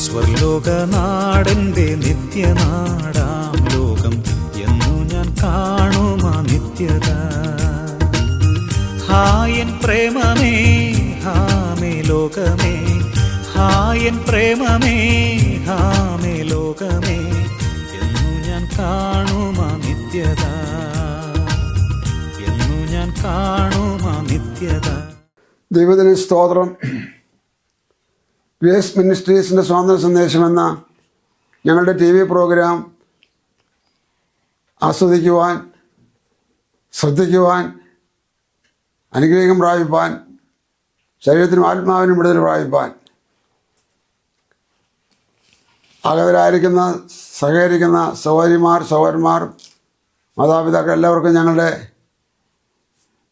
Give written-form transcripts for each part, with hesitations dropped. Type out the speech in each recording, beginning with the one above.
സ്വർലോകനാടൻ്റെ നിത്യനാടാം ലോകം എന്നു ഞാൻ കാണുമാ നിത്യത. ഹായൻ പ്രേമമേ ഹാമേ ലോകമേ, ഹായൻ പ്രേമമേ ഹാമേ ലോകമേ എന്നു ഞാൻ കാണുമാ നിത്യത, എന്നു ഞാൻ കാണുമാ നിത്യത. ദൈവത്തിന് സ്തോത്രം. ഗ്രേസ് മിനിസ്ട്രീസിൻ്റെ സ്വാതന്ത്ര്യ സന്ദേശം എന്ന ഞങ്ങളുടെ TV പ്രോഗ്രാം ആസ്വദിക്കുവാൻ, ശ്രദ്ധിക്കുവാൻ, അനുഗ്രഹം പ്രാപിപ്പാൻ, ശരീരത്തിനും ആത്മാവിനും വിടുതൽ പ്രാപിപ്പാൻ അകതരായിരിക്കുന്ന സഹകരിക്കുന്ന സഹോദരിമാർ, സഹോദരന്മാർ, മാതാപിതാക്കൾ എല്ലാവർക്കും ഞങ്ങളുടെ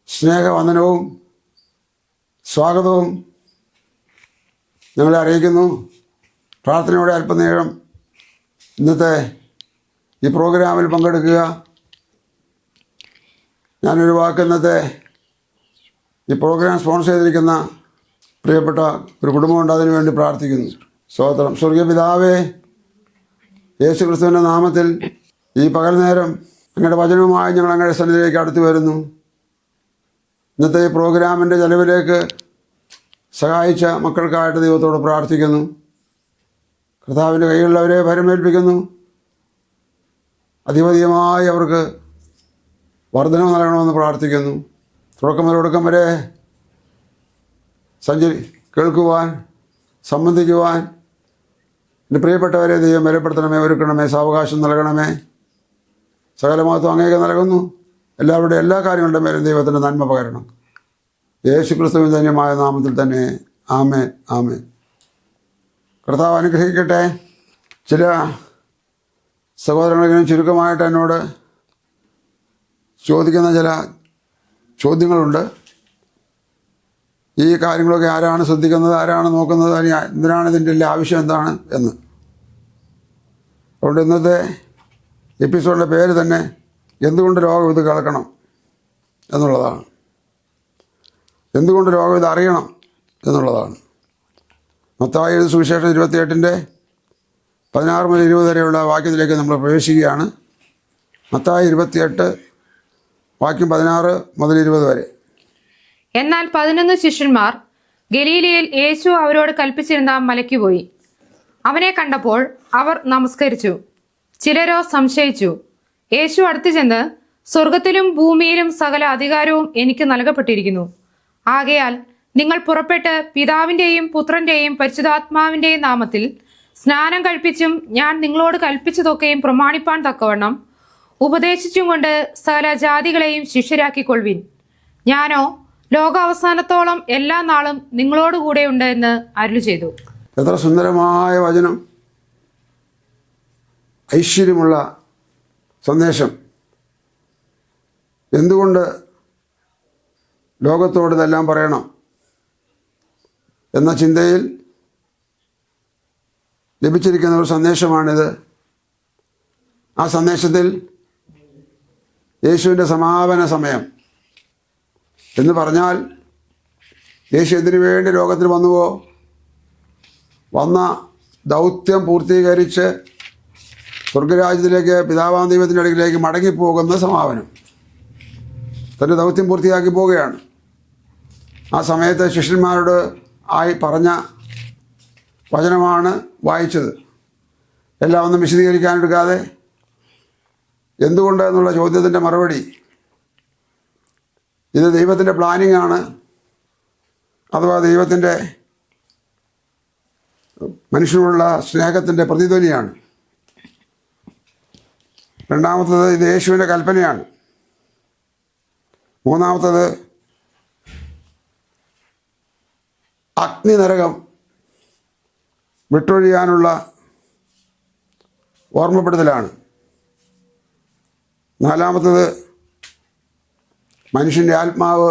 സ്നേഹവന്ദനവും സ്വാഗതവും ഞങ്ങളെ അറിയിക്കുന്നു. പ്രാർത്ഥനയോടെ അല്പനേരം ഇന്നത്തെ ഈ പ്രോഗ്രാമിൽ പങ്കെടുക്കുക. ഞാനൊരു വാക്ക് ഇന്നത്തെ ഈ പ്രോഗ്രാം സ്പോൺസർ ചെയ്തിരിക്കുന്ന പ്രിയപ്പെട്ട ഒരു കുടുംബമുണ്ട്, അതിനു വേണ്ടി പ്രാർത്ഥിക്കുന്നു. സ്തോത്രം. സ്വർഗീയ പിതാവേ, യേശു ക്രിസ്തുവിൻ്റെ നാമത്തിൽ ഈ പകൽ നേരം അങ്ങയുടെ വചനവുമായി ഞങ്ങൾ അങ്ങയുടെ സന്നിധിയിലേക്ക് അടുത്തു വരുന്നു. ഇന്നത്തെ ഈ പ്രോഗ്രാമിൻ്റെ ചെലവിലേക്ക് സഹായിച്ച മക്കൾക്കായിട്ട് ദൈവത്തോട് പ്രാർത്ഥിക്കുന്നു. കർത്താവിൻ്റെ കൈകളിലവരെ ഭരമേൽപ്പിക്കുന്നു. അധിപതിയമായി അവർക്ക് വർധനം നൽകണമെന്ന് പ്രാർത്ഥിക്കുന്നു. തുടക്കം മുതൽ ഒടുക്കം വരെ കേൾക്കുവാൻ, സംബന്ധിക്കുവാൻ എൻ്റെ പ്രിയപ്പെട്ടവരെ ദൈവം ബലപ്പെടുത്തണമേ, ഒരുക്കണമേ, സാവകാശം നൽകണമേ. സകലമഹത്വം അങ്ങേക്ക് നൽകുന്നു. എല്ലാവരുടെയും എല്ലാ കാര്യങ്ങളുടെ മേലും ദൈവത്തിൻ്റെ നന്മ പകരണം. യേശു ക്രിസ്തുവിൻ ധന്യമായ നാമത്തിൽ തന്നെ ആമേൻ, ആമേൻ. കർത്താവ് അനുഗ്രഹിക്കട്ടെ. ചില സഹോദരങ്ങളിലും ചുരുക്കമായിട്ട് എന്നോട് ചോദിക്കുന്ന ചില ചോദ്യങ്ങളുണ്ട്. ഈ കാര്യങ്ങളൊക്കെ ആരാണ് ശ്രദ്ധിക്കുന്നത്, ആരാണ് നോക്കുന്നത്, എന്തിനാണ് ഇതിൻ്റെ എല്ലാ ആവശ്യം എന്താണ് എന്ന്. അതുകൊണ്ട് ഇന്നത്തെ എപ്പിസോഡിൻ്റെ പേര് തന്നെ എന്തുകൊണ്ട് രോഗം ഇത് കേൾക്കണം എന്നുള്ളതാണ്. എന്തുകൊണ്ട് രോഗം ഇത് അറിയണം എന്നുള്ളതാണ്. മത്തായി എഴുതിയ സുവിശേഷം 28-16 മുതൽ 20 വരെയുള്ള വാക്യത്തിലേക്ക് നമ്മൾ പ്രവേശിക്കുകയാണ്. മത്തായി 28 വാക്യം 16 മുതൽ 20 വരെ. എന്നാൽ 11 ശിഷ്യന്മാർ ഗലീലയിൽ യേശു അവരോട് കൽപ്പിച്ചിരുന്ന മലയ്ക്ക് പോയി. അവനെ കണ്ടപ്പോൾ അവർ നമസ്കരിച്ചു. ചിലരോ സംശയിച്ചു. യേശു അടുത്തു ചെന്ന്, സ്വർഗത്തിലും ഭൂമിയിലും സകല അധികാരവും എനിക്ക് നൽകപ്പെട്ടിരിക്കുന്നു. ആകയാൽ നിങ്ങൾ പുറപ്പെട്ട് പിതാവിൻ്റെയും പുത്രൻ്റെയും പരിശുദ്ധാത്മാവിൻ്റെയും നാമത്തിൽ സ്നാനം കഴിപ്പിച്ചും ഞാൻ നിങ്ങളോട് കൽപ്പിച്ചതൊക്കെയും പ്രമാണിപ്പാൻ തക്കവണ്ണം ഉപദേശിച്ചും കൊണ്ട് സകല ജാതികളെയും ശിഷ്യരാക്കിക്കൊള്ളുവിൻ. ഞാനോ ലോകാവസാനത്തോളം എല്ലാ നാളും നിങ്ങളോടുകൂടെ ഉണ്ട് എന്ന് അരുളി ചെയ്തു. എത്ര സുന്ദരമായ വചനം, ഐശ്വര്യമുള്ള സന്ദേശം. എന്തുകൊണ്ട് ലോകത്തോട് ഇതെല്ലാം പറയണം എന്ന ചിന്തയിൽ ലഭിച്ചിരിക്കുന്ന ഒരു സന്ദേശമാണിത്. ആ സന്ദേശത്തിൽ യേശുവിൻ്റെ സമാപന സമയം എന്ന് പറഞ്ഞാൽ, യേശു എന്തിനു വേണ്ടി ലോകത്തിൽ വന്നുവോ, വന്ന ദൗത്യം പൂർത്തീകരിച്ച് സ്വർഗരാജ്യത്തിലേക്ക് പിതാവാം ദൈവത്തിൻ്റെ അടുക്കിലേക്ക് മടങ്ങിപ്പോകുന്ന സമാപനം. തൻ്റെ ദൗത്യം പൂർത്തിയാക്കി പോവുകയാണ്. ആ സമയത്ത് ശിഷ്യന്മാരോട് ആയി പറഞ്ഞ വചനമാണ് വായിച്ചത്. എല്ലാം ഒന്നും വിശദീകരിക്കാനെടുക്കാതെ എന്തുകൊണ്ട് എന്നുള്ള ചോദ്യത്തിൻ്റെ മറുപടി, ഇത് ദൈവത്തിൻ്റെ പ്ലാനിംഗ് ആണ്, അഥവാ ദൈവത്തിൻ്റെ മനുഷ്യനോടുള്ള സ്നേഹത്തിൻ്റെ പ്രതിധ്വനിയാണ്. രണ്ടാമത്തത്, ഇത് യേശുവിൻ്റെ കൽപ്പനയാണ്. മൂന്നാമത്തത്, അഗ്നി നരകം വിട്ടൊഴിയാനുള്ള ഓർമ്മപ്പെടുത്തലാണ്. നാലാമത്തത്, മനുഷ്യൻ്റെ ആത്മാവ്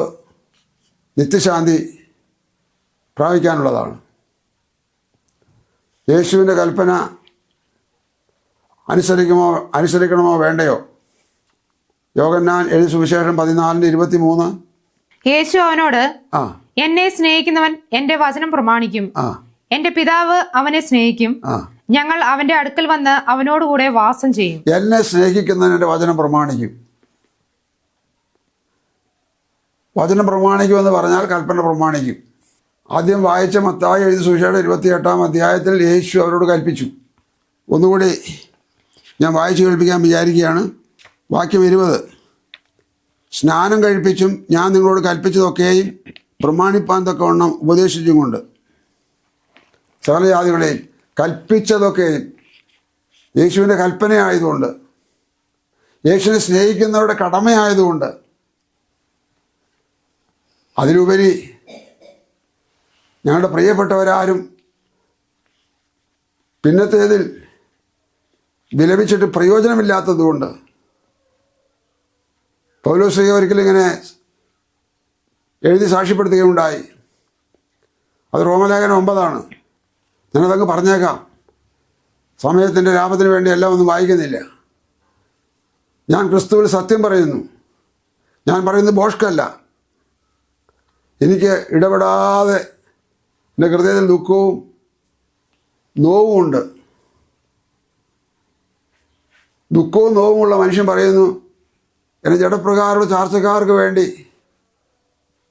നിത്യശാന്തി പ്രാപിക്കാനുള്ളതാണ്. യേശുവിൻ്റെ കൽപ്പന അനുസരിക്കണമോ വേണ്ടയോ? യോഹന്നാൻ എഴുതിയ സുവിശേഷം 14:23. യേശു അവനോട്, എന്നെ സ്നേഹിക്കുന്നവൻ എന്റെ വചനം പ്രമാണിക്കും. എന്റെ പിതാവ് അവനെ സ്നേഹിക്കും, ഞങ്ങൾ അവന്റെ അടുക്കൽ വന്ന് അവനോടുകൂടെ വാസം ചെയ്യും. എന്നെ സ്നേഹിക്കുന്നതിന് എൻ്റെ വചനം പ്രമാണിക്കും. വചനം പ്രമാണിക്കുമെന്ന് പറഞ്ഞാൽ കൽപ്പന പ്രമാണിക്കും. ആദ്യം വായിച്ച മത്തായി എഴുതിയ സുവിശേഷം 28-ാം അധ്യായത്തിൽ യേശു അവരോട് കൽപ്പിച്ചു. ഒന്നുകൂടി ഞാൻ വായിച്ചു കേൾപ്പിക്കാൻ വിചാരിക്കുകയാണ്. വാക്യം 20. സ്നാനം കഴിപ്പിച്ചും ഞാൻ നിങ്ങളോട് കൽപ്പിച്ചതൊക്കെയും പ്രമാണിപ്പാൻ തക്കവണ്ണം ഉപദേശിച്ചും കൊണ്ട് സകല ജാതികളെയും കൽപ്പിച്ചതൊക്കെയും യേശുവിൻ്റെ കൽപ്പനയായതുകൊണ്ട്, യേശുവിനെ സ്നേഹിക്കുന്നവരുടെ കടമയായതുകൊണ്ട്, അതിലുപരി ഞങ്ങളുടെ പ്രിയപ്പെട്ടവരാരും പിന്നത്തേതിൽ വിലപിച്ചിട്ട് പ്രയോജനമില്ലാത്തതുകൊണ്ട് പൗലോസ് ഒരിക്കലും ഇങ്ങനെ എഴുതി സാക്ഷ്യപ്പെടുത്തുകയുണ്ടായി. അത് റോമലേഖനം 9. ഞാനതങ്ങ് പറഞ്ഞേക്കാം. സമയത്തിൻ്റെ ലാഭത്തിന് വേണ്ടി എല്ലാം ഒന്നും വായിക്കുന്നില്ല. ഞാൻ ക്രിസ്തുവിൽ സത്യം പറയുന്നു. ഞാൻ പറയുന്നത് ബോഷ്കല്ല. എനിക്ക് ഇടപെടാതെ എൻ്റെ ഹൃദയത്തിൽ ദുഃഖവും നോവുമുണ്ട്. ദുഃഖവും നോവുമുള്ള മനുഷ്യൻ പറയുന്നു, എൻ്റെ ജഡപ്രകാരമുള്ള ചാർച്ചക്കാർക്ക് വേണ്ടി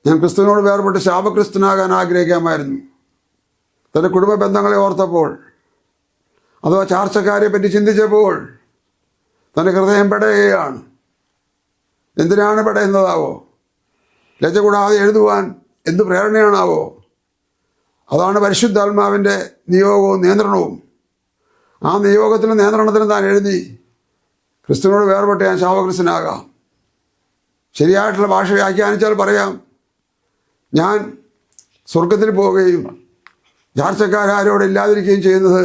ഞാൻ ക്രിസ്തുവിനോട് വേർപെട്ട് ശാപക്രിസ്തുനാകാൻ ആഗ്രഹിക്കാമായിരുന്നു. തൻ്റെ കുടുംബ ബന്ധങ്ങളെ ഓർത്തപ്പോൾ, അഥവാ ചാർച്ചക്കാരെ പറ്റി ചിന്തിച്ചപ്പോൾ തൻ്റെ ഹൃദയം പെടയുകയാണ്. എന്തിനാണ് പെടയുന്നതാവോ? ലജ്ജ കൂടാതെ എഴുതുവാൻ എന്ത് പ്രേരണയാണാവോ? അതാണ് പരിശുദ്ധാത്മാവിൻ്റെ നിയോഗവും നിയന്ത്രണവും. ആ നിയോഗത്തിലും നിയന്ത്രണത്തിലും താൻ എഴുതി, ക്രിസ്തുവിനോട് വേർപെട്ട് ഞാൻ ശാപക്രിസ്തുനാകാം. ശരിയായിട്ടുള്ള ഭാഷ വ്യാഖ്യാനിച്ചാൽ പറയാം, ഞാൻ സ്വർഗത്തിൽ പോവുകയും ചാർച്ചക്കാരോട് ഇല്ലാതിരിക്കുകയും ചെയ്യുന്നത്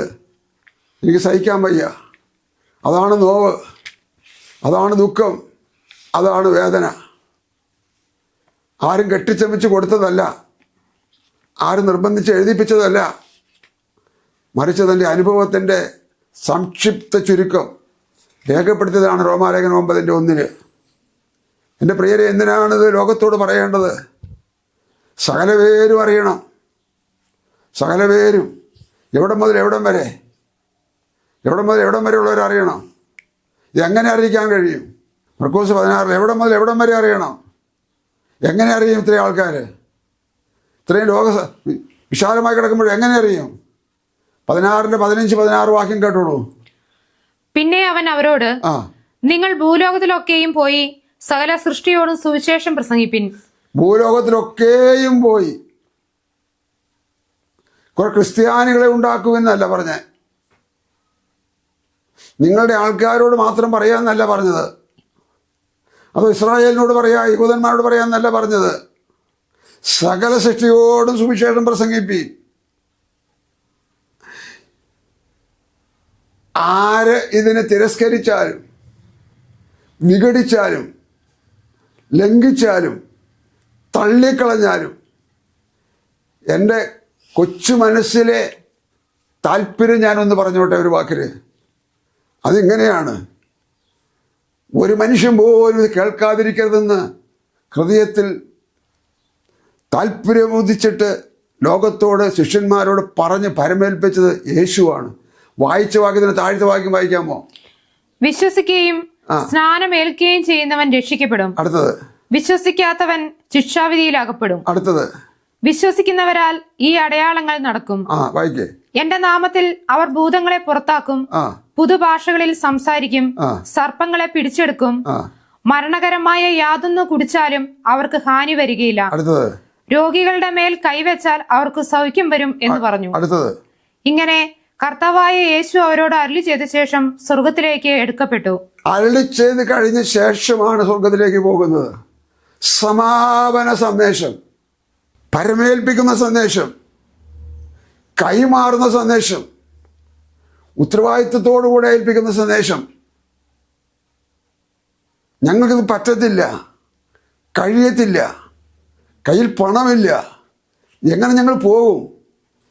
എനിക്ക് സഹിക്കാൻ വയ്യ. അതാണ് നോവ്, അതാണ് ദുഃഖം, അതാണ് വേദന. ആരും കെട്ടിച്ചമിച്ച് കൊടുത്തതല്ല, ആരും നിർബന്ധിച്ച് എഴുതിപ്പിച്ചതല്ല, മറിച്ച് തൻ്റെ അനുഭവത്തിൻ്റെ സംക്ഷിപ്ത ചുരുക്കം രേഖപ്പെടുത്തിയതാണ് റോമാലേഖനം 9:1. എൻ്റെ പ്രിയരെ, എന്തിനാണിത് ലോകത്തോട് പറയേണ്ടത്? സകല പേരും അറിയണം. സകല പേരും, എവിടം മുതൽ എവിടം വരെ, എവിടം മുതൽ എവിടം വരെ ഉള്ളവർ അറിയണം. ഇതെങ്ങനെ അറിയിക്കാൻ കഴിയും? മർക്കോസ് 16 എവിടം മുതൽ എവിടം വരെ അറിയണം? എങ്ങനെ അറിയും? ഇത്രയും ആൾക്കാർ, ഇത്രയും ലോക വിശാലമായി കിടക്കുമ്പോൾ എങ്ങനെ അറിയും? 16-15-16 വാക്യം കേട്ടോളൂ. പിന്നെ അവൻ അവരോട്, നിങ്ങൾ ഭൂലോകത്തിലൊക്കെയും പോയി സകല സൃഷ്ടിയോടും സുവിശേഷം പ്രസംഗിപ്പിൻ. ഭൂലോകത്തിലൊക്കെയും പോയി. കുറെ ക്രിസ്ത്യാനികളെ ഉണ്ടാക്കുമെന്നല്ല പറഞ്ഞേ. നിങ്ങളുടെ ആൾക്കാരോട് മാത്രം പറയാമെന്നല്ല പറഞ്ഞത്. അതോ ഇസ്രായേലിനോട് പറയാ, യഹൂദന്മാരോട് പറയാമെന്നല്ല പറഞ്ഞത്. സകല സൃഷ്ടിയോടും സുവിശേഷം പ്രസംഗിപ്പി. ആര് ഇതിനെ തിരസ്കരിച്ചാലും വിഘടിച്ചാലും ലംഘിച്ചാലും തള്ളിക്കളഞ്ഞാലും എൻ്റെ കൊച്ചു മനസ്സിലെ താല്പര്യം ഞാനൊന്ന് പറഞ്ഞോട്ടെ ഒരു വാക്കിൽ. അതിങ്ങനെയാണ്, ഒരു മനുഷ്യൻ പോലും കേൾക്കാതിരിക്കരുതെന്ന് ഹൃദയത്തിൽ താല്പര്യമുദിച്ചിട്ട് ലോകത്തോട് ശിഷ്യന്മാരോട് പറഞ്ഞ് പരമേൽപ്പിച്ചത് യേശുവാണ്. വായിച്ച വാക്യത്തിന് താഴത്തെ വാക്യം വായിക്കാമോ? വിശ്വസിക്കുകയും സ്നാനമേൽക്കുകയും ചെയ്യുന്നവൻ രക്ഷിക്കപ്പെടും. അടുത്തത്, വിശ്വസിക്കാത്തവൻ ശിക്ഷാവിധിയിലാകപ്പെടും. അടുത്തത്, വിശ്വസിക്കുന്നവരാൽ ഈ അടയാളങ്ങൾ നടക്കും. വായിക്കേ. എന്റെ നാമത്തിൽ അവർ ഭൂതങ്ങളെ പുറത്താക്കും, പുതുഭാഷകളിൽ സംസാരിക്കും, സർപ്പങ്ങളെ പിടിച്ചെടുക്കും, മരണകരമായ യാതൊന്നു കുടിച്ചാലും അവർക്ക് ഹാനി വരികയില്ല, അടുത്തത്, രോഗികളുടെ മേൽ കൈവച്ചാൽ അവർക്ക് സൗഖ്യം വരും എന്ന് പറഞ്ഞു. അടുത്തത്, ഇങ്ങനെ കർത്താവായ യേശു അവരോട് അരുളി ചെയ്ത ശേഷം സ്വർഗത്തിലേക്ക് എടുക്കപ്പെട്ടു. അരുളി ചെയ്ത് കഴിഞ്ഞ ശേഷമാണ് സ്വർഗത്തിലേക്ക് പോകുന്നത്. സമാപന സന്ദേശം, പരമേൽപ്പിക്കുന്ന സന്ദേശം, കൈമാറുന്ന സന്ദേശം, ഉത്തരവാദിത്വത്തോടുകൂടെ ഏൽപ്പിക്കുന്ന സന്ദേശം. ഞങ്ങൾക്കിത് പറ്റത്തില്ല, കഴിയത്തില്ല, കയ്യിൽ പണമില്ല, എങ്ങനെ ഞങ്ങൾ പോകും?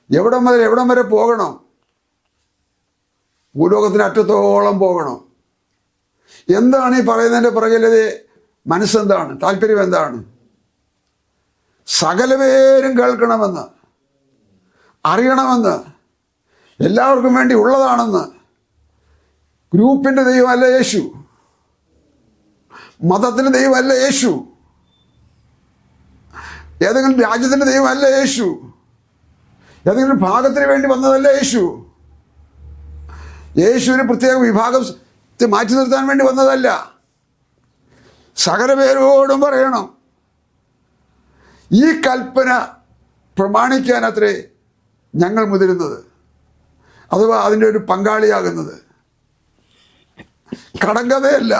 എവിടം മുതൽ എവിടം വരെ പോകണം? ഭൂലോകത്തിന് അറ്റത്തോളം പോകണം. എന്താണ് ഈ പറയുന്നതിൻ്റെ പുറകിലത്? മനസ്സെന്താണ്? താല്പര്യം എന്താണ്? സകല പേരും കേൾക്കണമെന്ന്. അറിയണമെന്ന്, എല്ലാവർക്കും വേണ്ടി ഉള്ളതാണെന്ന്. ഗ്രൂപ്പിൻ്റെ ദൈവമല്ല യേശു, മതത്തിൻ്റെ ദൈവമല്ല യേശു, ഏതെങ്കിലും രാജ്യത്തിൻ്റെ ദൈവമല്ല യേശു, ഏതെങ്കിലും ഭാഗത്തിന് വേണ്ടി വന്നതല്ല യേശു. യേശുവിന് പ്രത്യേക വിഭാഗത്തെ മാറ്റി നിർത്താൻ വേണ്ടി വന്നതല്ല. സകല പേരോടും പറയണം. ഈ കൽപ്പന പ്രമാണിക്കാനത്രേ ഞങ്ങൾ മുതിരുന്നത്, അഥവാ അതിൻ്റെ ഒരു പങ്കാളിയാകുന്നത്. കടങ്കഥയല്ല.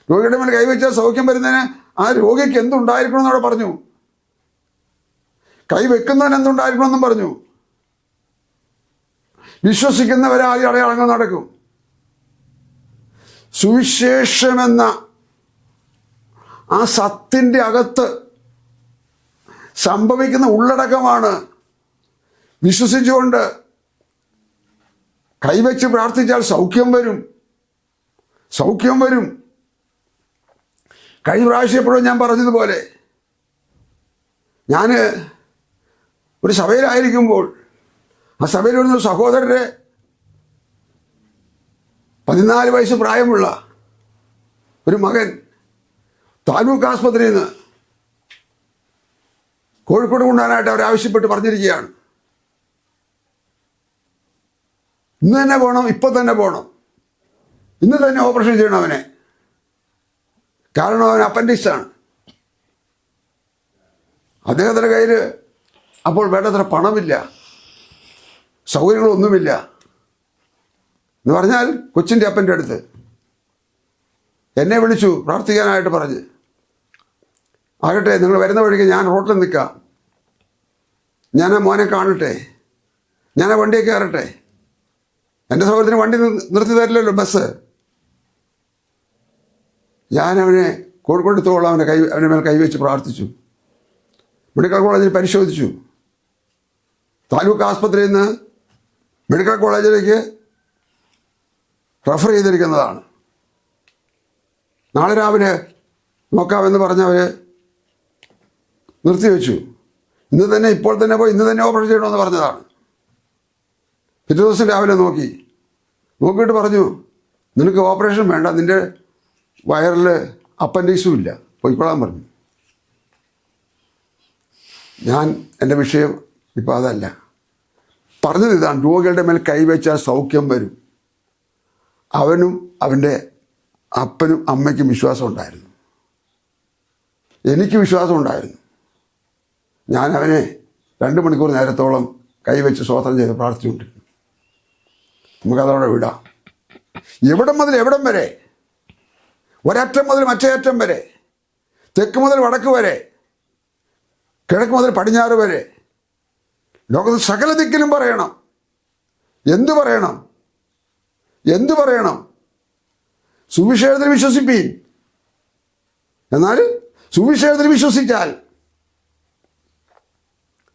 രോഗിയുടെ മേൽ കൈവച്ചാൽ സൗഖ്യം വരുന്നതിന് ആ രോഗിക്ക് എന്തുണ്ടായിരിക്കണമെന്ന് അവിടെ പറഞ്ഞു. കൈവെക്കുന്നവന് എന്തുണ്ടായിരിക്കണമെന്നും പറഞ്ഞു. വിശ്വസിക്കുന്നവരെ ആ അടയാളങ്ങൾ നടക്കും. സുവിശേഷമെന്ന ആ സത്തിൻ്റെ അകത്ത് സംഭവിക്കുന്ന ഉള്ളടക്കമാണ്. വിശ്വസിച്ചുകൊണ്ട് കൈവച്ച് പ്രാർത്ഥിച്ചാൽ സൗഖ്യം വരും, സൗഖ്യം വരും. കഴിഞ്ഞ പ്രാവശ്യം എപ്പോഴും ഞാൻ പറഞ്ഞതുപോലെ, ഞാൻ ഒരു സഭയിലായിരിക്കുമ്പോൾ ആ സഭയിൽ വരുന്ന സഹോദരരെ 14 വയസ്സ് പ്രായമുള്ള ഒരു മകൻ താലൂക്ക് ആസ്പത്രിയിൽ നിന്ന് കോഴിക്കോട് കൊണ്ടുപോകാനായിട്ട് അവർ ആവശ്യപ്പെട്ട് പറഞ്ഞിരിക്കുകയാണ്. ഇന്ന് തന്നെ പോകണം, ഇപ്പം തന്നെ പോകണം, ഇന്ന് തന്നെ ഓപ്പറേഷൻ ചെയ്യണം അവനെ. കാരണം അവൻ അപ്പൻഡിക്സാണ്. അദ്ദേഹത്തിൻ്റെ കയ്യിൽ അപ്പോൾ വേണ്ടത്ര പണമില്ല, സൗകര്യങ്ങളൊന്നുമില്ല. എന്ന് പറഞ്ഞാൽ കൊച്ചിൻ്റെ അപ്പൻ്റെ അടുത്ത് എന്നെ വിളിച്ചു പ്രാർത്ഥിക്കാനായിട്ട് പറഞ്ഞ്, ആകട്ടെ നിങ്ങൾ വരുന്ന വഴിക്ക് ഞാൻ റോട്ടിൽ നിൽക്കാം, ഞാൻ ആ മോനെ കാണട്ടെ, ഞാൻ ആ വണ്ടിയെ കയറട്ടെ. എൻ്റെ സൗകര്യത്തിന് വണ്ടി നിർത്തി തരില്ലല്ലോ ബസ്. ഞാൻ അവനെ കോഴിക്കോട് എത്തോളം അവൻ്റെ മേൽ കൈവച്ച് പ്രാർത്ഥിച്ചു. മെഡിക്കൽ കോളേജിൽ പരിശോധിച്ചു. താലൂക്ക് ആസ്പത്രിയിൽ നിന്ന് മെഡിക്കൽ കോളേജിലേക്ക് റെഫർ ചെയ്തിരിക്കുന്നതാണ്. നാളെ രാവിലെ നോക്കാമെന്ന് പറഞ്ഞവർ നിർത്തിവെച്ചു. ഇന്ന് തന്നെ, ഇപ്പോൾ തന്നെ പോയി ഇന്ന് തന്നെ ഓപ്പറേഷൻ ചെയ്യണമെന്ന് പറഞ്ഞതാണ്. പിറ്റേ ദിവസം രാവിലെ നോക്കിയിട്ട് പറഞ്ഞു, നിനക്ക് ഓപ്പറേഷൻ വേണ്ട, നിൻ്റെ വയറിൽ അപ്പൻഡിക്സും ഇല്ല, പോയിക്കൊള്ളാൻ പറഞ്ഞു. എൻ്റെ വിഷയം ഇപ്പം അതല്ല. പറഞ്ഞത് ഇതാണ്, രോഗികളുടെ മേൽ കൈവച്ചാൽ സൗഖ്യം വരും. അവനും അവൻ്റെ അപ്പനും അമ്മയ്ക്കും വിശ്വാസം ഉണ്ടായിരുന്നു, എനിക്ക് വിശ്വാസം ഉണ്ടായിരുന്നു. ഞാൻ അവനെ 2 മണിക്കൂർ നേരത്തോളം കൈവച്ച് സ്തോത്രം ചെയ്ത് പ്രാർത്ഥിച്ചുകൊണ്ടിരുന്നു. നമുക്കതോടെ വിടാം. എവിടം മുതൽ എവിടം വരെ, ഒരറ്റം മുതൽ മറ്റേ അറ്റം വരെ, തെക്ക് മുതൽ വടക്ക് വരെ, കിഴക്ക് മുതൽ പടിഞ്ഞാറ് വരെ, ലോകത്ത് സകല ദിക്കിലും പറയണം. എന്തു പറയണം? എന്തു പറയണം? സുവിശേഷത്തിൽ വിശ്വസിപ്പീൻ. എന്നാൽ സുവിശേഷത്തിൽ വിശ്വസിച്ചാൽ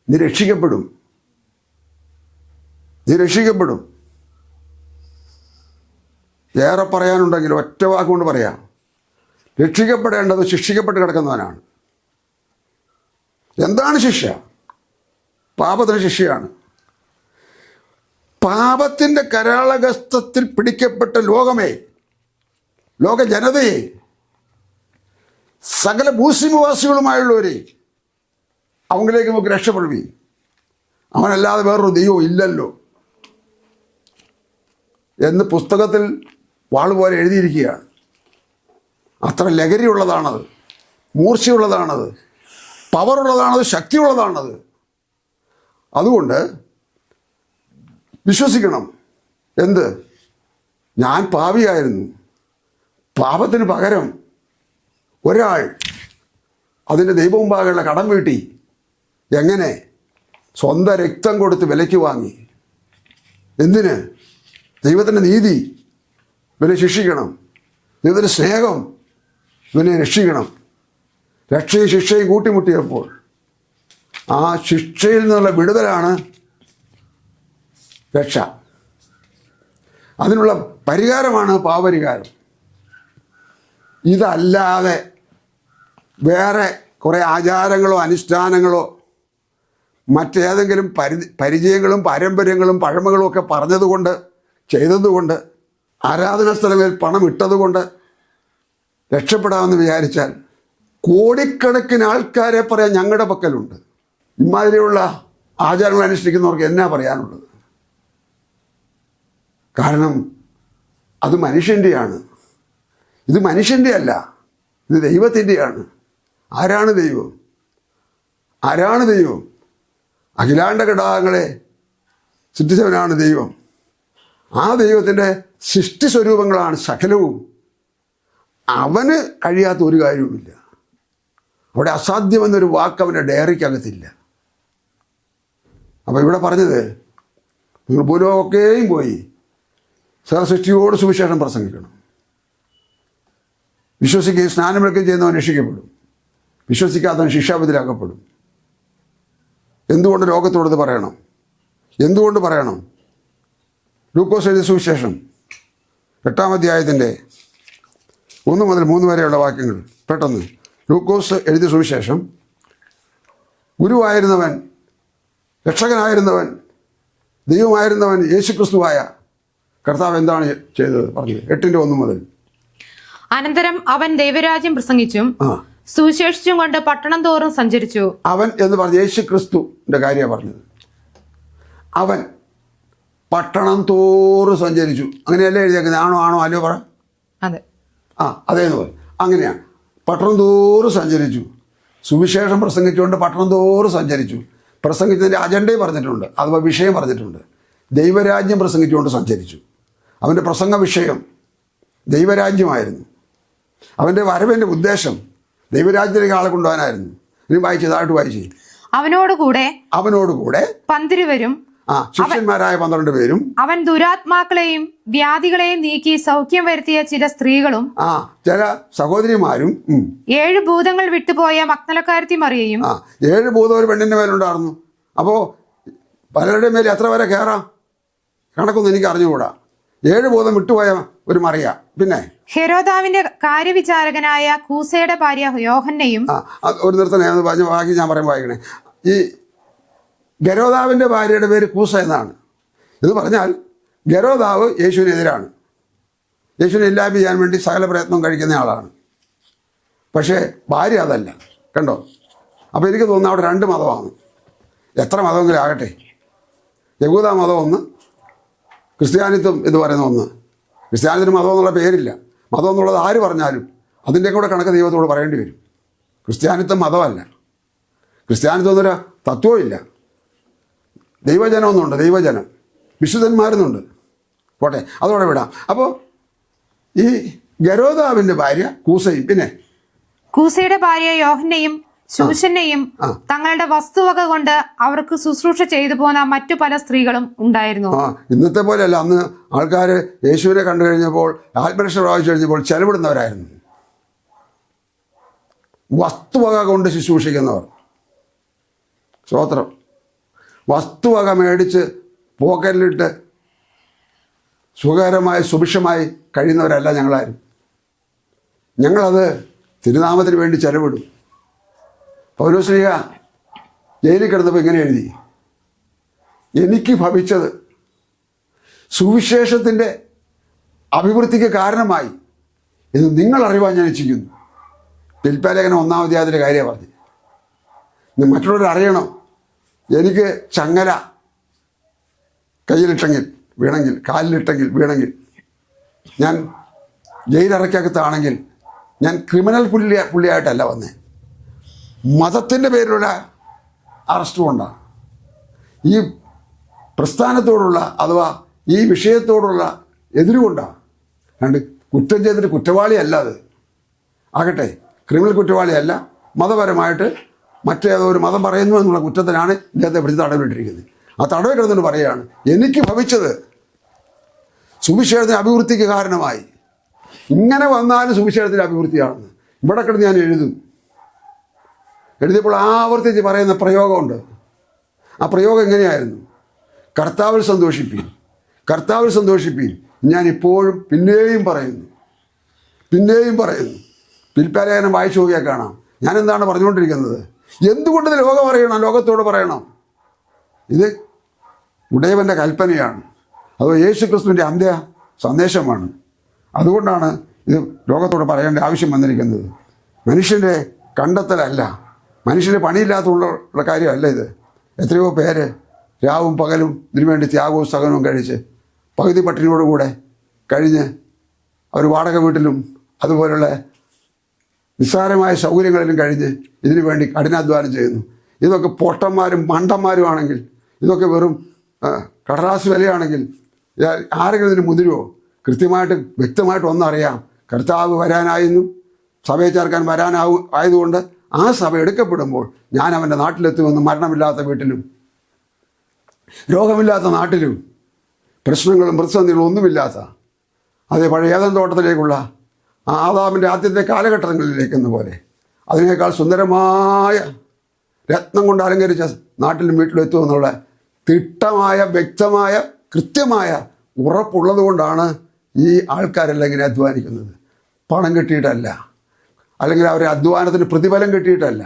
നീ രക്ഷിക്കപ്പെടും, നീ രക്ഷിക്കപ്പെടും. ഏറെ പറയാനുണ്ടെങ്കിൽ ഒറ്റ വാക്കുകൊണ്ട് പറയാം, രക്ഷിക്കപ്പെടേണ്ടത് ശിക്ഷിക്കപ്പെട്ട് കിടക്കുന്നവനാണ്. എന്താണ് ശിക്ഷ? പാപത്തിന് ശിക്ഷയാണ്. പാപത്തിൻ്റെ കരാളഹസ്തത്തിൽ പിടിക്കപ്പെട്ട ലോകമേ, ലോക ജനതയെ, സകല ഭൂസിമവാസികളുമായുള്ളവരെ അവങ്കിലേക്ക് നമുക്ക് രക്ഷപ്പെടുവീ. അവനല്ലാതെ വേറൊരു ദൈവം ഇല്ലല്ലോ എന്ന് പുസ്തകത്തിൽ വാളുപോലെ എഴുതിയിരിക്കുകയാണ്. അത്ര ലഹരിയുള്ളതാണത്, മൂർച്ചയുള്ളതാണത്, പവറുള്ളതാണത്, ശക്തിയുള്ളതാണത്. അതുകൊണ്ട് വിശ്വസിക്കണം. എന്ത്? ഞാൻ പാപിയായിരുന്നു, പാപത്തിന് പകരം ഒരാൾ അതിൻ്റെ ദൈവമുമ്പാകെയുള്ള കടം വീട്ടി. എങ്ങനെ? സ്വന്തം രക്തം കൊടുത്ത് വിലയ്ക്ക് വാങ്ങി. എന്തിന്? ദൈവത്തിൻ്റെ നീതി ഇവനെ ശിക്ഷിക്കണം, ദൈവത്തിൻ്റെ സ്നേഹം ഇവനെ രക്ഷിക്കണം. രക്ഷയും ശിക്ഷയും കൂട്ടിമുട്ടിയപ്പോൾ ആ ശിക്ഷയിൽ നിന്നുള്ള വിടുതലാണ് രക്ഷ. അതിനുള്ള പരിഹാരമാണ് പാപപരിഹാരം. ഇതല്ലാതെ വേറെ കുറേ ആചാരങ്ങളോ അനുഷ്ഠാനങ്ങളോ മറ്റേതെങ്കിലും പരിചയങ്ങളും പാരമ്പര്യങ്ങളും പഴമകളും ഒക്കെ പറഞ്ഞതുകൊണ്ട് ചെയ്തതുകൊണ്ട് ആരാധനാ സ്ഥലങ്ങളിൽ പണം ഇട്ടതുകൊണ്ട് രക്ഷപ്പെടാമെന്ന് വിചാരിച്ചാൽ കോടിക്കണക്കിന് ആൾക്കാരെ പറയാൻ ഞങ്ങളുടെ പക്കലുണ്ട്. ഇമാതിരിയുള്ള ആചാരങ്ങൾ അനുഷ്ഠിക്കുന്നവർക്ക് എന്നാ പറയാനുള്ളത്? കാരണം അത് മനുഷ്യൻ്റെയാണ്. ഇത് മനുഷ്യൻ്റെ അല്ല, ഇത് ദൈവത്തിൻ്റെയാണ്. ആരാണ് ദൈവം? ആരാണ് ദൈവം? അഖിലാണ്ട ഘടകങ്ങളെ സൃഷ്ടിച്ചവനാണ് ദൈവം. ആ ദൈവത്തിൻ്റെ സൃഷ്ടി സ്വരൂപങ്ങളാണ് സകലവും. അവന് കഴിയാത്ത ഒരു കാര്യവുമില്ല. അവിടെ അസാധ്യമെന്നൊരു വാക്ക് അവൻ്റെ ഡയറിക്കകത്തില്ല. അപ്പോൾ ഇവിടെ പറഞ്ഞത്, നിങ്ങൾ ഭൂലോകമൊക്കെയും പോയി സഹസൃഷ്ടിയോട് സുവിശേഷം പ്രസംഗിക്കണം. വിശ്വസിക്കുകയും സ്നാനമേൽക്കുകയും ചെയ്യുന്നവൻ രക്ഷിക്കപ്പെടും, വിശ്വസിക്കാത്തവൻ ശിക്ഷാവിധിയിലാക്കപ്പെടും. എന്തുകൊണ്ട് ലോകത്തോടത് പറയണം? എന്തുകൊണ്ട് പറയണം? ലൂക്കോസ് എഴുതിയ സുവിശേഷം 8-ാം അധ്യായത്തിൻ്റെ 1 മുതൽ 3 വരെയുള്ള വാക്യങ്ങൾ പെട്ടെന്ന്. ലൂക്കോസ് എഴുതിയ സുവിശേഷം, ഗുരുവായിരുന്നവൻ, രക്ഷകനായിരുന്നവൻ, ദൈവമായിരുന്നവൻ യേശുക്രിസ്തുവായ കർത്താവ് എന്താണ് ചെയ്തത്? പറഞ്ഞത് 8-ന്റെ 1 മുതൽ. അനന്തരം അവൻ ദൈവരാജ്യം പ്രസംഗിച്ചും സുവിശേഷിച്ചും കൊണ്ട് പട്ടണം തോറും സഞ്ചരിച്ചു. അവൻ എന്ന് പറഞ്ഞ യേശുക്രിസ്തുവിന്റെ കാര്യമാണ് പറഞ്ഞത്. അവൻ പട്ടണം തോറും സഞ്ചരിച്ചു. അങ്ങനെയല്ലേ എഴുതിയേക്കുന്നത്? ആണോ അല്ലയോ പറ. അതെ, അതേന്ന് പറയും. അങ്ങനെയാണ്. പട്ടണം തോറും സഞ്ചരിച്ചു, സുവിശേഷം പ്രസംഗിച്ചുകൊണ്ട് പട്ടണം തോറും സഞ്ചരിച്ചു. പ്രസംഗിച്ചതിൻ്റെ അജണ്ടയും പറഞ്ഞിട്ടുണ്ട്, അഥവാ വിഷയം പറഞ്ഞിട്ടുണ്ട്. ദൈവരാജ്യം പ്രസംഗിച്ചുകൊണ്ട് സഞ്ചരിച്ചു. അവൻ്റെ പ്രസംഗ വിഷയം ദൈവരാജ്യമായിരുന്നു. അവൻ്റെ വരവിൻ്റെ ഉദ്ദേശം ദൈവരാജ്യത്തിലേക്ക് ആളെ കൊണ്ടുപോകാനായിരുന്നു. ഇനി വായിച്ചതായിട്ട് വായിച്ചു. അവനോടുകൂടെ 12 പേരും, ശിഷ്യന്മാരായ 12 പേരും, അവൻ ദുരാത്മാക്കളെയും വ്യാധികളെയും നീക്കി സൗഖ്യം വരുത്തിയ ചില സ്ത്രീകളും ചില സഹോദരിമാരും 7 ഭൂതങ്ങൾ വിട്ടുപോയ മഗ്ദലക്കാരത്തി മറിയയും. 7 ഭൂതം ഒരു പെണ്ണിന്റെ മേലുണ്ടായിരുന്നു. അപ്പോൾ പലരുടെ മേൽ എത്ര വരെ കയറാം കണക്കൊന്നും എനിക്ക് അറിഞ്ഞുകൂടാ. 7 ഭൂതം വിട്ടുപോയ ഒരു മറിയ. പിന്നെ ഹെരോദാവിന്റെ കാര്യവിചാരകനായ കൂസയുടെ ഭാര്യ യോഹന്നയും. ഒരു നിർത്തണേ, ബാക്കി ഞാൻ വായിക്കണേ. ഈ ഗരോദാവിൻ്റെ ഭാര്യയുടെ പേര് കൂസ എന്നാണ്. ഇത് പറഞ്ഞാൽ ഗരോദാവ് യേശുവിനെതിരാണ്. യേശുവിനെ ഇല്ലായ്മ ചെയ്യാൻ വേണ്ടി സകല പ്രയത്നം കഴിക്കുന്ന ആളാണ്. പക്ഷേ ഭാര്യ അതല്ല. കണ്ടോ? അപ്പോൾ എനിക്ക് തോന്നുന്നു അവിടെ 2 മതമാണ്. എത്ര മതമെങ്കിലും ആകട്ടെ. യഹൂദ മതം ഒന്ന്, ക്രിസ്ത്യാനിത്വം എന്ന് പറയുന്ന ഒന്ന്. ക്രിസ്ത്യാനിത്തിന് മതം എന്നുള്ള പേരില്ല. മതം എന്നുള്ളത് ആര് പറഞ്ഞാലും അതിൻ്റെ കൂടെ കണക്ക് ദൈവത്തോട് പറയേണ്ടി വരും. ക്രിസ്ത്യാനിത്വം മതമല്ല. ക്രിസ്ത്യാനിത്വം എന്നൊരു തത്വമില്ല. ദൈവജനമൊന്നുണ്ട്, ദൈവജനം, വിശുദ്ധന്മാരെന്നുണ്ട്. പോട്ടെ, അതോടെ വിടാം. അപ്പോൾ ഈ ഗരോദാവിൻ്റെ ഭാര്യ കൂസയും, പിന്നെ കൂസയുടെ ഭാര്യ യോഹന്നയും ശൂശന്നെയും തങ്ങളുടെ വസ്തുവക കൊണ്ട് അവർക്ക് ശുശ്രൂഷ ചെയ്തു പോന്ന മറ്റു പല സ്ത്രീകളും ഉണ്ടായിരുന്നു. ഇന്നത്തെ പോലെയല്ല. അന്ന് ആൾക്കാർ യേശുവിനെ കണ്ടു കഴിഞ്ഞപ്പോൾ, ആത്മരക്ഷ പ്രാപിച്ചു കഴിഞ്ഞപ്പോൾ ചെലവിടുന്നവരായിരുന്നു. വസ്തുവക കൊണ്ട് ശുശ്രൂഷിക്കുന്നവർ. സ്തോത്രം. വസ്തുവക മേടിച്ച് പോക്കറ്റിലിട്ട് സുഖകരമായി സുഭിക്ഷമായി കഴിയുന്നവരല്ല ഞങ്ങളാരും. ഞങ്ങളത് തിരുനാമത്തിന് വേണ്ടി ചെലവിടും. പൗലോസ്ലീഹ ജയിലിൽ കിടന്നപ്പോൾ ഇങ്ങനെ എഴുതി, എനിക്ക് ഭവിച്ചത് സുവിശേഷത്തിൻ്റെ അഭിവൃദ്ധിക്ക് കാരണമായി ഇത് നിങ്ങൾ അറിവാൻ ഞാൻ ഇച്ഛിക്കുന്നു. ഫിലിപ്പിലേഖനം 1-ാം അധ്യായത്തിൻ്റെ കാര്യമാണ് പറഞ്ഞത്. മറ്റുള്ളവർ അറിയണം. എനിക്ക് ചങ്ങല കയ്യിലിട്ടെങ്കിൽ വീണെങ്കിൽ, കാലിലിട്ടെങ്കിൽ വീണെങ്കിൽ, ഞാൻ ജയിലറയ്ക്കകത്താണെങ്കിൽ ഞാൻ ക്രിമിനൽ പുള്ളിയായിട്ടല്ല വന്നേ, മതത്തിൻ്റെ പേരിലുള്ള അറസ്റ്റ് കൊണ്ടാണ്. ഈ പ്രസ്ഥാനത്തോടുള്ള അഥവാ ഈ വിഷയത്തോടുള്ള എതിരുകൊണ്ടാണ്. രണ്ട് കുറ്റം ചെയ്തിട്ട് കുറ്റവാളിയല്ല അത്. ആകട്ടെ, ക്രിമിനൽ കുറ്റവാളിയല്ല, മതപരമായിട്ട് മറ്റേതോ ഒരു മതം പറയുന്നു എന്നുള്ള കുറ്റത്തിനാണ് ഇദ്ദേഹത്തെ പിടിച്ച് തടവിലിട്ടിരിക്കുന്നത്. ആ തടവിൽ കിടന്നിട്ട് പറയുകയാണ്, എനിക്ക് ഭവിച്ചത് സുവിശേഷത്തിന് അഭിവൃദ്ധിക്ക് കാരണമായി. ഇങ്ങനെ വന്നാലും സുവിശേഷത്തിൻ്റെ അഭിവൃദ്ധിയാണെന്ന് ഇവിടെ കിടന്ന് ഞാൻ എഴുതിയപ്പോൾ ആവർത്തിച്ച് പറയുന്ന പ്രയോഗമുണ്ട്. ആ പ്രയോഗം എങ്ങനെയായിരുന്നു? കർത്താവിൽ സന്തോഷിപ്പീൻ, കർത്താവിൽ സന്തോഷിപ്പീൻ. ഞാൻ ഇപ്പോഴും പിന്നെയും പറയുന്നു. ഫിലിപ്പിലേഖനം വായിച്ചു നോക്കിയാൽ കാണാം. ഞാൻ എന്താണ് പറഞ്ഞുകൊണ്ടിരിക്കുന്നത്? എന്തുകൊണ്ട് ലോകം അറിയണം? ലോകത്തോട് പറയണം. ഇത് ഉടയവൻ്റെ കൽപ്പനയാണ്. അത് യേശു ക്രിസ്തുവിൻ്റെ അന്ത്യ സന്ദേശമാണ്. അതുകൊണ്ടാണ് ഇത് ലോകത്തോട് പറയേണ്ട ആവശ്യം വന്നിരിക്കുന്നത്. മനുഷ്യൻ്റെ കണ്ടെത്തലല്ല, മനുഷ്യന് പണിയില്ലാത്തുള്ള കാര്യമല്ല ഇത്. എത്രയോ പേര് രാവും പകലും ഇതിനുവേണ്ടി ത്യാഗവും സഹനവും കഴിച്ച് പകുതി പട്ടിണിയോടുകൂടെ കഴിഞ്ഞ് അവർ വാടക വീട്ടിലും അതുപോലുള്ള നിസ്സാരമായ സൗകര്യങ്ങളിലും കഴിഞ്ഞ് ഇതിനു വേണ്ടി കഠിനാധ്വാനം ചെയ്യുന്നു. ഇതൊക്കെ പൊട്ടന്മാരും മണ്ടന്മാരുമാണെങ്കിൽ, ഇതൊക്കെ വെറും കടലാസ് വിലയാണെങ്കിൽ ആരെങ്കിലും ഇതിന് മുതിരുമോ? കൃത്യമായിട്ട് വ്യക്തമായിട്ട് ഒന്നറിയാം, കർത്താവ് വരാനായിരുന്നു, സഭയെ ചേർക്കാൻ ആയതുകൊണ്ട് ആ സഭ എടുക്കപ്പെടുമ്പോൾ ഞാൻ അവൻ്റെ നാട്ടിലെത്തുമെന്ന്, മരണമില്ലാത്ത വീട്ടിലും രോഗമില്ലാത്ത നാട്ടിലും പ്രശ്നങ്ങളും പ്രതിസന്ധികളും ഒന്നുമില്ലാത്ത അതേ പഴയ ഏദൻ തോട്ടത്തിലേക്കുള്ള ആദാമിൻ്റെ ആദ്യത്തെ കാലഘട്ടങ്ങളിലേക്കെന്ന പോലെ അതിനേക്കാൾ സുന്ദരമായ രത്നം കൊണ്ട് അലങ്കരിച്ച നാട്ടിലും വീട്ടിലും എത്തുമെന്നുള്ള തിട്ടമായ വ്യക്തമായ കൃത്യമായ ഉറപ്പുള്ളത് കൊണ്ടാണ് ഈ ആൾക്കാരെല്ലാം ഇങ്ങനെ അധ്വാനിക്കുന്നത്. പണം കിട്ടിയിട്ടല്ല, അല്ലെങ്കിൽ അവരെ അധ്വാനത്തിന് പ്രതിഫലം കിട്ടിയിട്ടല്ല.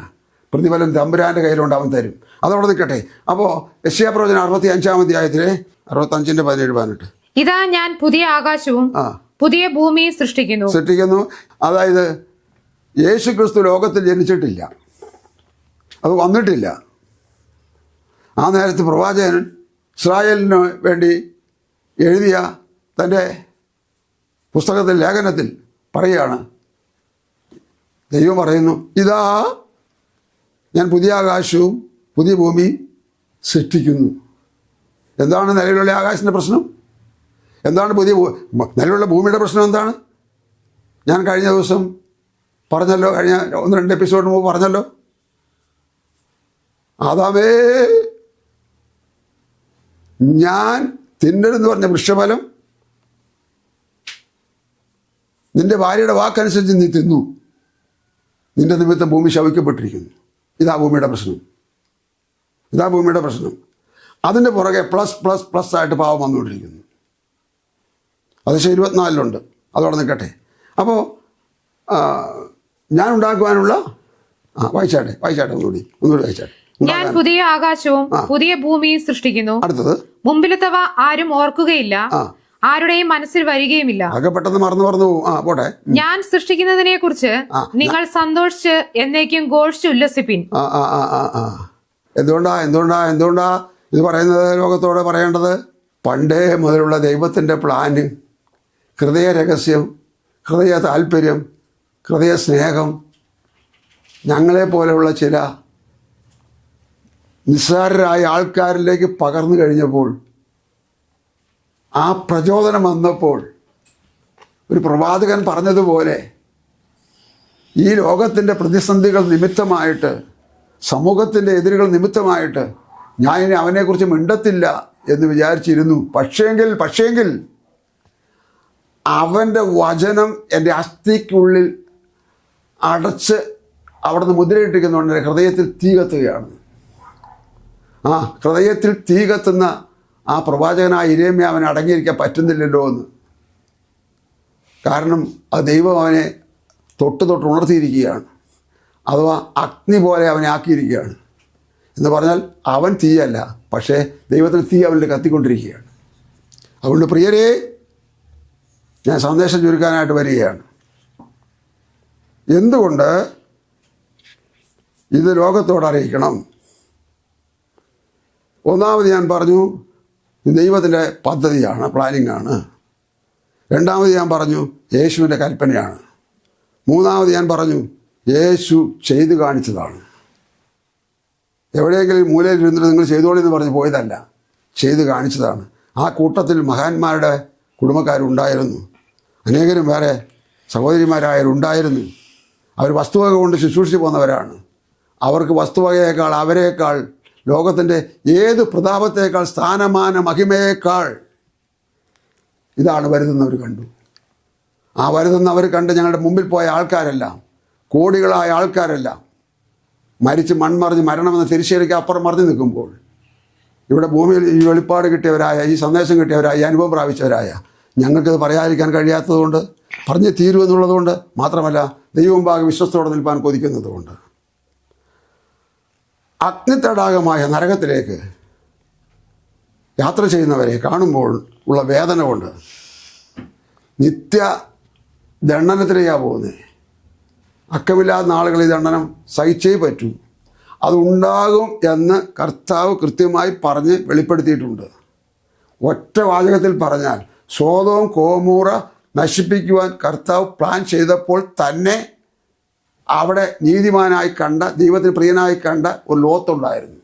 പ്രതിഫലം തമ്പുരാൻ്റെ കയ്യിലുണ്ട്, അവൻ തരും. അതവിടെ നിൽക്കട്ടെ. അപ്പോൾ യെശയ്യാപ്രവചനം 65-ാം അധ്യായത്തിലെ 65-17-18 ഇതാ ഞാൻ പുതിയ ആകാശവും പുതിയ ഭൂമിയും സൃഷ്ടിക്കുന്നു. അതായത് യേശു ക്രിസ്തു ലോകത്തിൽ ജനിച്ചിട്ടില്ല, അത് വന്നിട്ടില്ല. ആ നേരത്ത് പ്രവാചകൻ ഇസ്രായേലിന് വേണ്ടി എഴുതിയ തൻ്റെ പുസ്തകത്തിൽ ലേഖനത്തിൽ പറയുകയാണ്, ദൈവം പറയുന്നു, ഇതാ ഞാൻ പുതിയ ആകാശവും പുതിയ ഭൂമിയും സൃഷ്ടിക്കുന്നു. എന്താണ് നിലവിലുള്ള ആകാശത്തിൻ്റെ പ്രശ്നം? എന്താണ് നിലവിലുള്ള ഭൂമിയുടെ പ്രശ്നം? എന്താണ്? ഞാൻ കഴിഞ്ഞ ദിവസം പറഞ്ഞല്ലോ, കഴിഞ്ഞ 1-2 എപ്പിസോഡിന് മുമ്പ് പറഞ്ഞല്ലോ, ആദാമേ ഞാൻ തിന്നരുതെന്ന് പറഞ്ഞ വൃക്ഷഫലം നിന്റെ ഭാര്യയുടെ വാക്കനുസരിച്ച് നീ തിന്നു, നിന്റെ നിമിത്തം ഭൂമി ശവിക്കപ്പെട്ടിരിക്കുന്നു. ഇതാ ഭൂമിയുടെ പ്രശ്നം. അതിൻ്റെ പുറകെ പ്ലസ് ആയിട്ട് പാവം വന്നുകൊണ്ടിരിക്കുന്നു. അത് 24-ലുണ്ട്. അതോടെ നിൽക്കട്ടെ. അപ്പോൾ ഞാൻ ഉണ്ടാക്കുവാനുള്ള വായിച്ചാട്ടെ ഒന്നുകൂടി വായിച്ചാട്ടെ. ഞാൻ പുതിയ ആകാശവും പുതിയ ഭൂമിയും സൃഷ്ടിക്കുന്നു. അടുത്തത്, മുമ്പിലത്തവ ആരും ഓർക്കുകയില്ല, ആരുടെയും മനസ്സിൽ വരികയുമില്ല. അതൊക്കെ പെട്ടെന്ന് മറന്നു പോകും. പോട്ടെ. ഞാൻ സൃഷ്ടിക്കുന്നതിനെ കുറിച്ച് നിങ്ങൾ സന്തോഷിച്ച് എന്നേക്കും ഘോഷിച്ച് ഉല്ലസിപ്പിൻ. എന്തുകൊണ്ടാ ഇത് പറയുന്നത്? ലോകത്തോടെ പറയേണ്ടത് പണ്ടേ മുതലുള്ള ദൈവത്തിൻ്റെ പ്ലാന്, ഹൃദയ രഹസ്യം, ഹൃദയ താല്പര്യം, ഹൃദയ സ്നേഹം ഞങ്ങളെപ്പോലെയുള്ള ചില നിസ്സാരരായ ആൾക്കാരിലേക്ക് പകർന്നു കഴിഞ്ഞപ്പോൾ, ആ പ്രചോദനം വന്നപ്പോൾ, ഒരു പ്രവാചകൻ പറഞ്ഞതുപോലെ ഈ ലോകത്തിൻ്റെ പ്രതിസന്ധികൾ നിമിത്തമായിട്ട്, സമൂഹത്തിൻ്റെ എതിരുകൾ നിമിത്തമായിട്ട് ഞാൻ ഇനി അവനെക്കുറിച്ച് മിണ്ടത്തില്ല എന്ന് വിചാരിച്ചിരുന്നു. പക്ഷേങ്കിൽ അവൻ്റെ വചനം എൻ്റെ അസ്ഥിക്കുള്ളിൽ അടച്ച് അവിടുന്ന് മുദ്രയിട്ടിരിക്കുന്നതുകൊണ്ട് എൻ്റെ ഹൃദയത്തിൽ തീ കത്തുകയാണ്. ഹൃദയത്തിൽ തീ കത്തുന്ന ആ പ്രവാചകനായ യിരെമ്യാ അവനെ അടങ്ങിയിരിക്കാൻ പറ്റുന്നില്ലല്ലോ എന്ന്. കാരണം അത് ദൈവം അവനെ തൊട്ട് ഉണർത്തിയിരിക്കുകയാണ്, അഥവാ അഗ്നി പോലെ അവനെ ആക്കിയിരിക്കുകയാണ്. എന്ന് പറഞ്ഞാൽ അവൻ തീയല്ല, പക്ഷേ ദൈവത്തിന് തീ അവനിൽ കത്തിക്കൊണ്ടിരിക്കുകയാണ്. അതുകൊണ്ട് പ്രിയരെ, ഞാൻ സന്ദേശം ചുരുക്കാനായിട്ട് വരികയാണ്. എന്തുകൊണ്ട് ഇത് ലോകത്തോട് അറിയിക്കണം? ഒന്നാമത് ഞാൻ പറഞ്ഞു, ദൈവത്തിൻ്റെ പദ്ധതിയാണ്, പ്ലാനിങ്ങാണ്. രണ്ടാമത് ഞാൻ പറഞ്ഞു, യേശുവിൻ്റെ കൽപ്പനയാണ്. മൂന്നാമത് ഞാൻ പറഞ്ഞു, യേശു ചെയ്തു കാണിച്ചതാണ്. എവിടെയെങ്കിലും മൂലയിൽ ഇരുന്നിട്ട് നിങ്ങൾ ചെയ്തോളി പറഞ്ഞ് പോയതല്ല, ചെയ്തു കാണിച്ചതാണ്. ആ കൂട്ടത്തിൽ മഹാന്മാരുടെ കുടുംബക്കാരുണ്ടായിരുന്നു, അനേകരും വേറെ സഹോദരിമാരായവരുണ്ടായിരുന്നു. അവർ വസ്തുവക കൊണ്ട് ശുശ്രൂഷിച്ച് പോന്നവരാണ്. അവർക്ക് വസ്തുവകയേക്കാൾ, അവരേക്കാൾ, ലോകത്തിൻ്റെ ഏത് പ്രതാപത്തേക്കാൾ, സ്ഥാനമാന മഹിമയേക്കാൾ ഇതാണ് വരുന്നവർ കണ്ടു. ആ വരുന്നവർ കണ്ട് ഞങ്ങളുടെ മുമ്പിൽ പോയ ആൾക്കാരെല്ലാം, കോടികളായ ആൾക്കാരെല്ലാം മരിച്ച് മൺമറിഞ്ഞ് മരണമെന്ന തിരിശ്ശേരിക്ക് അപ്പുറം മറിഞ്ഞു നിൽക്കുമ്പോൾ, ഇവിടെ ഭൂമിയിൽ ഈ വെളിപ്പാട് കിട്ടിയവരായ, ഈ സന്ദേശം കിട്ടിയവരായ, ഈ അനുഭവം പ്രാപിച്ചവരായ ഞങ്ങൾക്കത് പറയാതിരിക്കാൻ കഴിയാത്തതുകൊണ്ട്, പറഞ്ഞ് തീരുമെന്നുള്ളതുകൊണ്ട് മാത്രമല്ല, ദൈവമുമ്പാകെ വിശ്വസ്തയോടെ നിൽപ്പാൻ കൊതിക്കുന്നതുകൊണ്ട്, അഗ്നിത്തടാകമായ നരകത്തിലേക്ക് യാത്ര ചെയ്യുന്നവരെ കാണുമ്പോൾ ഉള്ള വേദന കൊണ്ട് നിത്യ ദണ്ഡനത്തിലേക്കാണ് പോകുന്നത്. അക്കമില്ലാത്ത നാളുകളിൽ ദണ്ഡനം സഹിച്ചേ പറ്റൂ. അതുണ്ടാകും എന്ന് കർത്താവ് കൃത്യമായി പറഞ്ഞ് വെളിപ്പെടുത്തിയിട്ടുണ്ട്. ഒറ്റ വാചകത്തിൽ പറഞ്ഞാൽ സോദോം ഗൊമോറ നശിപ്പിക്കുവാൻ കർത്താവ് പ്ലാൻ ചെയ്തപ്പോൾ തന്നെ അവിടെ നീതിമാനായി കണ്ട, ദൈവത്തിന് പ്രിയനായി കണ്ട ഒരു ലോത്തുണ്ടായിരുന്നു.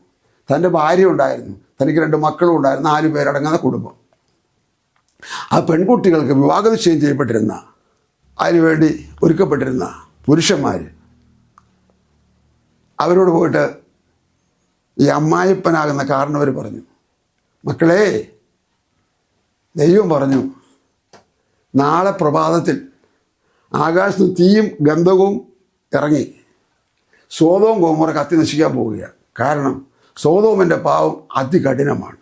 തൻ്റെ ഭാര്യ ഉണ്ടായിരുന്നു, തനിക്ക് 2 മക്കളും ഉണ്ടായിരുന്നു, 4 പേരടങ്ങുന്ന കുടുംബം. ആ പെൺകുട്ടികൾക്ക് വിവാഹ നിശ്ചയം ചെയ്യപ്പെട്ടിരുന്ന, അതിനുവേണ്ടി ഒരുക്കപ്പെട്ടിരുന്ന പുരുഷന്മാർ അവരോട് പോയിട്ട് ഈ അമ്മായിപ്പനാകുന്ന കാരണവർ പറഞ്ഞു, മക്കളെ, ദൈവം പറഞ്ഞു നാളെ പ്രഭാതത്തിൽ ആകാശത്ത് തീയും ഗന്ധകവും ഇറങ്ങി സോദോം ഗൊമോറ കത്തി നശിക്കാൻ പോവുകയാണ്. കാരണം സോദോമിൻ്റെ പാപം അതികഠിനമാണ്.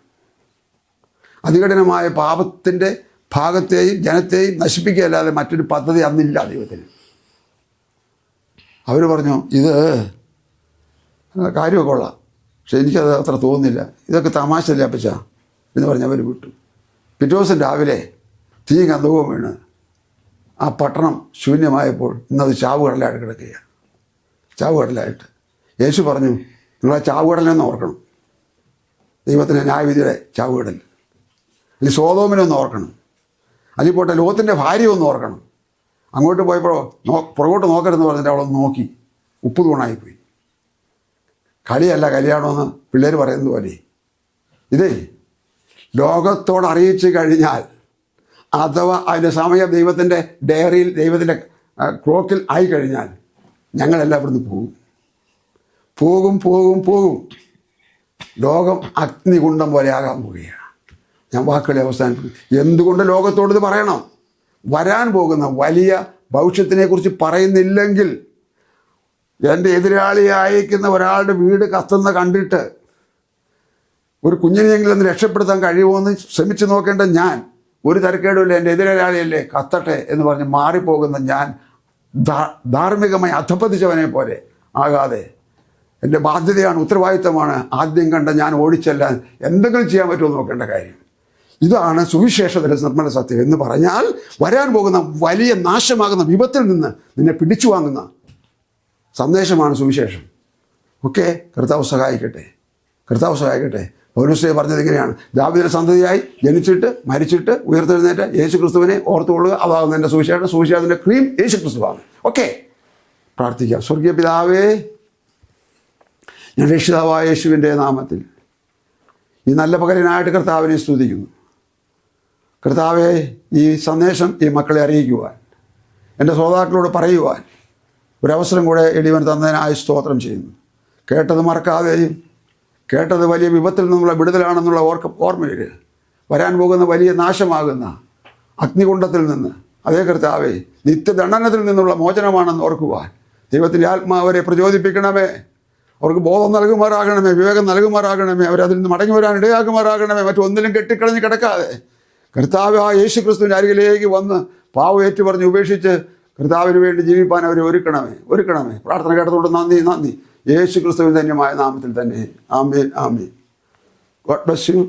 അതികഠിനമായ പാപത്തിൻ്റെ ഭാഗത്തെയും ജനത്തെയും നശിപ്പിക്കുകയല്ലാതെ മറ്റൊരു പദ്ധതി അന്നില്ല ദൈവത്തിന്. അവർ പറഞ്ഞു, ഇത് കാര്യമൊക്കെ കൊള്ളാം, പക്ഷെ എനിക്കത് അത്ര തോന്നുന്നില്ല, ഇതൊക്കെ തമാശയല്ലേ അപ്പച്ച എന്ന് പറഞ്ഞ് അവർ വിട്ടു. പിറ്റേ ദിവസം രാവിലെ തീ ഗന്ധകവും വീണ് ആ പട്ടണം ശൂന്യമായപ്പോൾ ഇന്നത് ചാവുകടലായിട്ട് കിടക്കുകയാണ്. ചാവുകടലായിട്ട് യേശു പറഞ്ഞു, നിങ്ങൾ ആ ചാവുകടലെന്ന് ഓർക്കണം, ദൈവത്തിൻ്റെ ന്യായവിധിയുടെ ചാവുകടൽ. അല്ലെങ്കിൽ സോദോമിനൊന്ന് ഓർക്കണം, അല്ലെങ്കിൽ പോട്ടെ ലോകത്തിൻ്റെ ഭാര്യ ഒന്ന് ഓർക്കണം. അങ്ങോട്ട് പോയപ്പോൾ പുറകോട്ട് നോക്കരുതെന്ന് പറഞ്ഞിട്ട് അവളൊന്ന് നോക്കി, ഉപ്പ് തൂണായിപ്പോയി. കളിയല്ല കല്യാണമെന്ന് പിള്ളേർ പറയുന്നത് പോലെ ഇതേ ലോകത്തോട് അറിയിച്ചു കഴിഞ്ഞാൽ, അഥവാ അതിൻ്റെ സമയം ദൈവത്തിൻ്റെ ഡയറിയിൽ, ദൈവത്തിൻ്റെ ക്ലോക്കിൽ ആയിക്കഴിഞ്ഞാൽ ഞങ്ങളെല്ലാം ഇവിടുന്ന് പോകും. ലോകം അഗ്നികുണ്ഡം പോലെ ആകാൻ പോവുകയാണ്. ഞാൻ വാക്കുകളെ അവസാനിപ്പിക്കും. എന്തുകൊണ്ട് ലോകത്തോട് ഇത് പറയണം? വരാൻ പോകുന്ന വലിയ ഭവിഷ്യത്തിനെക്കുറിച്ച് പറയുന്നില്ലെങ്കിൽ എൻ്റെ എതിരാളി അയക്കുന്ന ഒരാളുടെ വീട് കത്തുന്ന കണ്ടിട്ട് ഒരു കുഞ്ഞിനെയെങ്കിലും ഒന്ന് രക്ഷപ്പെടുത്താൻ കഴിയുമോയെന്ന് ശ്രമിച്ചു നോക്കേണ്ട ഞാൻ, ഒരു തരക്കേടുമില്ല, എൻ്റെ എതിരാളിയല്ലേ കത്തട്ടെ എന്ന് പറഞ്ഞ് മാറിപ്പോകുന്ന ഞാൻ ധാർമ്മികമായി അധപ്പതിച്ചവനെ പോലെ ആകാതെ, എൻ്റെ ബാധ്യതയാണ്, ഉത്തരവാദിത്തമാണ്, ആദ്യം കണ്ട ഞാൻ ഓടിച്ചെല്ലാൻ എന്തെങ്കിലും ചെയ്യാൻ പറ്റുമോ നോക്കേണ്ട കാര്യം. ഇതാണ് സുവിശേഷത്തിൻ്റെ നിർമ്മല സത്യം എന്ന് പറഞ്ഞാൽ, വരാൻ പോകുന്ന വലിയ നാശമാകുന്ന വിപത്തിൽ നിന്ന് നിന്നെ പിടിച്ചു വാങ്ങുന്ന സന്ദേശമാണ് സുവിശേഷം. ഓക്കെ, കർത്താവ് സഹായിക്കട്ടെ. പൗലോസ് പറഞ്ഞത് ഇങ്ങനെയാണ്, ദാവീദിന്റെ സന്തതിയായി ജനിച്ചിട്ട് മരിച്ചിട്ട് ഉയർത്തെഴുന്നേറ്റ യേശു ക്രിസ്തുവിനെ ഓർത്തുകൊള്ളുക, അതാകുന്ന എൻ്റെ സുവിശേഷം. സുവിശേഷത്തിൻ്റെ ക്രീം യേശു ക്രിസ്തുവാണ്. ഓക്കെ, പ്രാർത്ഥിക്കാം. സ്വർഗീയ പിതാവേ, ഞാൻ രക്ഷിതാവായ യേശുവിൻ്റെ നാമത്തിൽ ഈ നല്ല പകലിനായിട്ട് കർത്താവിനെ സ്തുതിക്കുന്നു. കർത്താവെ, ഈ സന്ദേശം ഈ മക്കളെ അറിയിക്കുവാൻ, എൻ്റെ ശ്രോതാക്കളോട് പറയുവാൻ ഒരവസരം കൂടെ എളിയവൻ തന്നതിനായി സ്തോത്രം ചെയ്യുന്നു. കേട്ടത് മറക്കാതെയും, കേട്ടത് വലിയ വിപത്തിൽ നിന്നുള്ള വിടുതലാണെന്നുള്ള ഓർമ്മയിൽ വരാൻ പോകുന്ന വലിയ നാശമാകുന്ന അഗ്നികുണ്ഡത്തിൽ നിന്ന്, അതേ കർത്താവെ, നിത്യദണ്ഡനത്തിൽ നിന്നുള്ള മോചനമാണെന്ന് ഓർക്കുവാൻ ദൈവത്തിൻ്റെ ആത്മാവരെ പ്രചോദിപ്പിക്കണമേ. അവർക്ക് ബോധം നൽകുമാറാകണമേ, വിവേകം നൽകുമാറാകണമേ, അവരതിൽ നിന്ന് മടങ്ങി വരാൻ ഇടയാക്കുമാറാകണമേ. മറ്റൊന്നിലും കെട്ടിക്കളഞ്ഞ് കിടക്കാതെ കർത്താവ് ആ യേശു ക്രിസ്തുവിൻ്റെ അരികിലേക്ക് വന്ന് പാവം ഏറ്റു പറഞ്ഞ് ഉപേക്ഷിച്ച് കർത്താവിന് വേണ്ടി ജീവിപ്പാൻ അവരെ ഒരുക്കണമേ. പ്രാർത്ഥന കേട്ടതുകൊണ്ട് നന്ദി. യേശു ക്രിസ്തുവിൻ ധന്യമായ നാമത്തിൽ തന്നെ. ആമേൻ. God bless U.